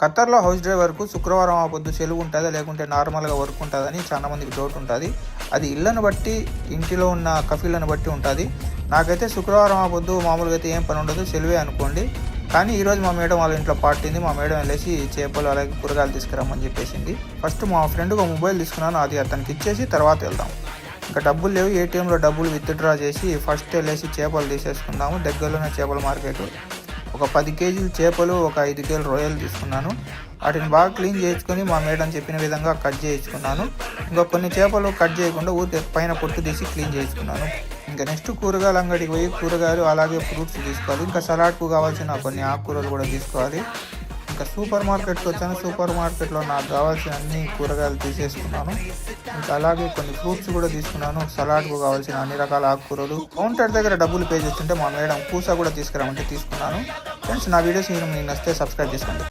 ఖత్తర్లో house డ్రైవర్కు శుక్రవారం ఆ పొద్దు సెలవు ఉంటుందా లేకుంటే నార్మల్గా వర్క్ ఉంటుందని చాలా మందికి డౌట్ ఉంటుంది. అది ఇళ్లను బట్టి ఇంటిలో ఉన్న కఫీలను బట్టి ఉంటుంది. నాకైతే శుక్రవారం ఆ పొద్దు మామూలుగా అయితే ఏం పని ఉండదు, సెలవే అనుకోండి. కానీ ఈరోజు మా మేడం వాళ్ళ ఇంట్లో పార్టీ ఉంది. మా మేడం వెళ్ళేసి చేపలు అలాగే కూరగాయలు తీసుకురమ్మని చెప్పేసింది. ఫస్ట్ మా ఫ్రెండ్కి ఒక మొబైల్ తీసుకున్నాను, అది అతనికి ఇచ్చేసి తర్వాత వెళ్దాం. ఇంకా డబ్బులు లేవు, ఏటీఎంలో డబ్బులు విత్డ్రా చేసి ఫస్ట్ వెళ్ళేసి చేపలు తీసేసుకుందాము. దగ్గరలోనే చేపల మార్కెట్. ఒక 10 కేజీలు చేపలు, ఒక 5 కేజీలు రొయ్యలు తీసుకున్నాను. వాటిని బాగా క్లీన్ చేసుకొని మా మేడం చెప్పిన విధంగా కట్ చేయించుకున్నాను. ఇంకా కొన్ని చేపలు కట్ చేయకుండా ఊరికే పైన పొట్టు తీసి క్లీన్ చేయించుకున్నాను. ఇంకా నెక్స్ట్ కూరగాయల అంగడికి పోయి కూరగాయలు అలాగే ఫ్రూట్స్ తీసుకోవాలి. ఇంకా సలాడ్కు కావాల్సిన కొన్ని ఆకుకూరలు కూడా తీసుకోవాలి. ఇంకా సూపర్ మార్కెట్కి వచ్చాను. సూపర్ మార్కెట్లో నాకు కావాల్సిన అన్ని కూరగాయలు తీసేసుకున్నాను. ఇంకా అలాగే కొన్ని ఫ్రూట్స్ కూడా తీసుకున్నాను. సలాడ్కు కావాల్సిన అన్ని రకాల ఆకుకూరలు. కౌంటర్ దగ్గర డబ్బులు పే చేస్తుంటే మా మేడం పూస కూడా తీసుకురామంటే తీసుకున్నాను. ఫ్రెండ్స్, నా వీడియోస్ మీకు నచ్చితే సబ్స్క్రైబ్ చేసుకోండి.